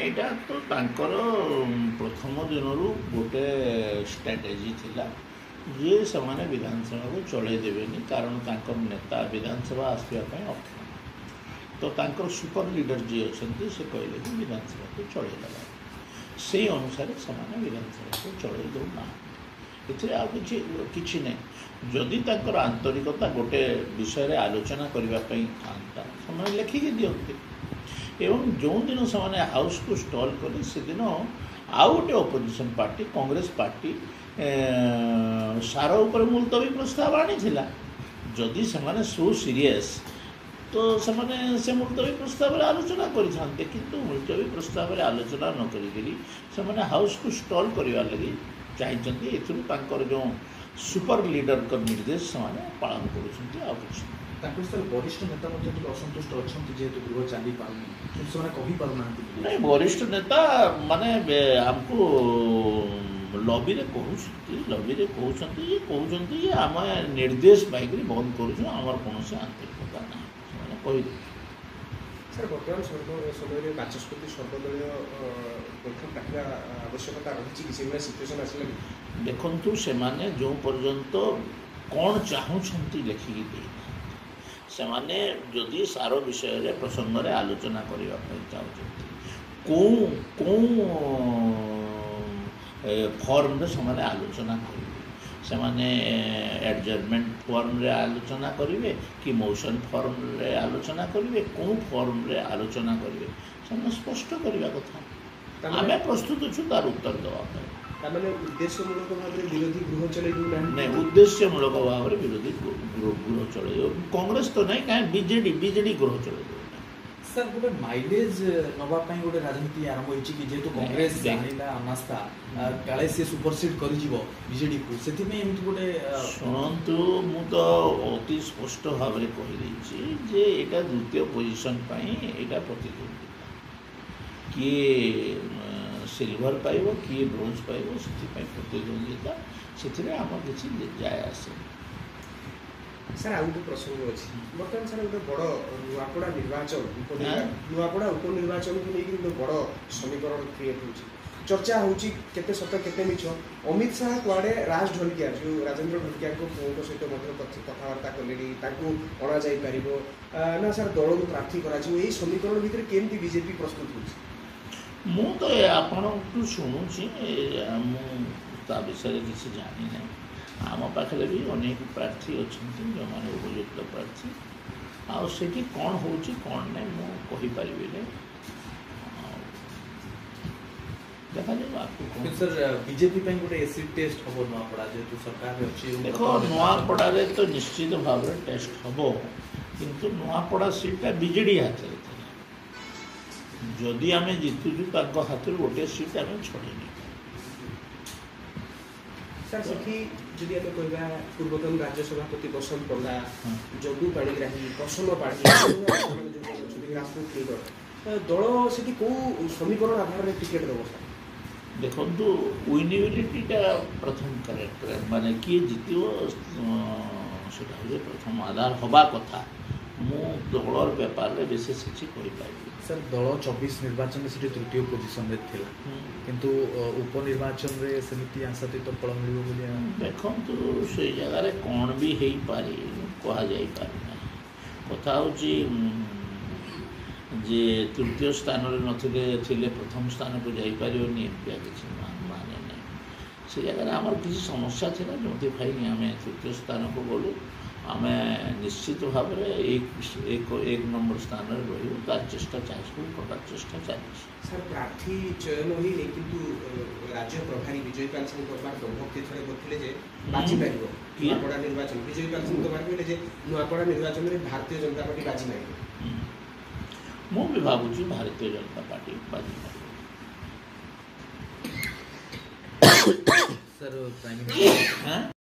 यहाँ तो तांकर प्रथम दिन गोटे स्ट्राटेजी थिला ये से विधानसभा को चलई देवेनि कारण तांकर नेता विधानसभा आसवाई अक्षम तो तांकर सुपर लीडर जी अच्छा से कहले कि विधानसभा को चलई देवा से अनुसार से विधानसभा को चलई दौना किसी ना जदि तांकर आंतरिकता गोटे विषय आलोचना करने था से लिखिकी दिखते एवं जो दिन से हाउस को स्टॉल कले से दिन आउ गोटे ऑपोजिशन पार्टी कांग्रेस पार्टी सार उपर मुलतवी प्रस्ताव आनी जदि से सो सीरियस तो से मुलतवी प्रस्ताव आलोचना करते किंतु मुलतवी प्रस्ताव आलोचना न करी हाउस को स्टॉल करने लगी चाहिए एथुर जो सुपर लीडर का निर्देश से पालन कर वरिष्ठ नेता असंतुष्ट अच्छा जेहेतु गृह चली पार नहीं वरिष्ठ नेता माने हमको लॉबी रे कहते ये कहते ये आम निर्देश पाइक बंद कर कौन आंतरिकता ना कही सर बर्तमान समय बाचस्पति सर्वदलीय बैठक डाकिया आवश्यकता रही सिचुएसन आसला देखु से जो पर्यंत कौन चाहूँगी लेखिकी दे से जदि सार विषय प्रसंग रे आलोचना करने चाहते कौ फॉर्म रे से आलोचना करेंगे एडजर्नमेंट फॉर्म रे आलोचना करेंगे कि मोशन फॉर्म रे आलोचना करेंगे कौ फॉर्म रे आलोचना करेंगे से स्पष्ट करने कथा आम प्रस्तुत अच्छु तार उत्तर देवा उद्देश्यमूलक भाव विरोधी गृह चल नहीं उद्देश्यमूलक भाव विरोधी गृह चल कांग्रेस तो नहीं कहीं बीजेडी गृह चल सर गोटे माइलेज नापी गोटे राजनीति आरंभ होती जेहेतु कांग्रेस जाना अनास्था काले सी सुपरसीड कर बीजेडी को से गोटे शुणु मु तो अति स्पष्ट भाव में कहीदे यहाँ द्वितीय पोजिशन यहाँ प्रतिद्वंदी किए सिल्वर पाइब किए ब्रोंज पाइब से प्रतिद्वंदिता से आम किसी जाए आसे सर आ गोटे प्रसंग अच्छी बर्तमान सर गोटे बड़ नुआपड़ा निर्वाचन नुआपड़ा उपनिर्वाचन को लेकिन गोटे बड़ समीकरण क्रिएट हो चर्चा होची केते सत केते मिछ अमित शाह कुआडे राज ढोलकिया जो राजेंद्र ढोलकिया को फोन सहित कथबार्ता कले अणा जाई पारिबो ना सर दल को प्रार्थी करा यही समीकरण भितर केमती बीजेपी प्रस्तुत होची मु तो आपण शुणुची ता विषय किसी जानी ना आम पाखे भी अनेक प्रार्थी अच्छा जो मैंने उपयुक्त प्रार्थी आठी कौन हो कौन ना मुझे देखा जाए सर बीजेपी गोटे एसिड टेस्ट हम नुआपड़ा जेहेतु सरकार देख नुआपड़ा तो निश्चित भाव में टेस्ट हम किंतु नुआपड़ा सीटा बीजेडी हाथ में जदि आम जीतुचु हाथ में गोटे सीट आम छड़ेनी सर से जदि आम कह पूर्वतन राज्य सभापति बसंत पंडा जदू पाणिग्राही प्रसन्न पाणी दल से कौ समीकरण आधार में टिकेट देव सर देखु विनिबिलिटा प्रथम करेक्टर माने किए जितव से प्रथम आधार हवा कथा मु दलर व्यापार में विशेष किसी कहीपर सर दल 24 निर्वाचन से तृतीय पोजिशन में थी किंतु उपनिर्वाचन में सेमती आशातीत फल मिल देखु से जगार कौन भी हो पारे कहुना कथा हूँ जे तृतीय स्थान थे प्रथम स्थान को जापर किसी माने ना से जगह आम किसी समस्या थी जो आम तृतीय स्थान को गलु आम निश्चित भाव में एक नंबर स्थान रही तार चेष्टा चाहिए प्रकार चेष्टा चाहिए सर प्रार्थी चयन ही नहीं किंतु राज्य प्रभारी विजयपाल सिंह ब्रह्मक्ति थे कहते बाजी पार नुआपड़ा निर्वाचन विजयपाल सिंह कहले नुआपड़ा निर्वाचन में भारतीय जनता पार्टी बाजी मार मु भी भावुँ भारतीय जनता पार्टी बाजी सर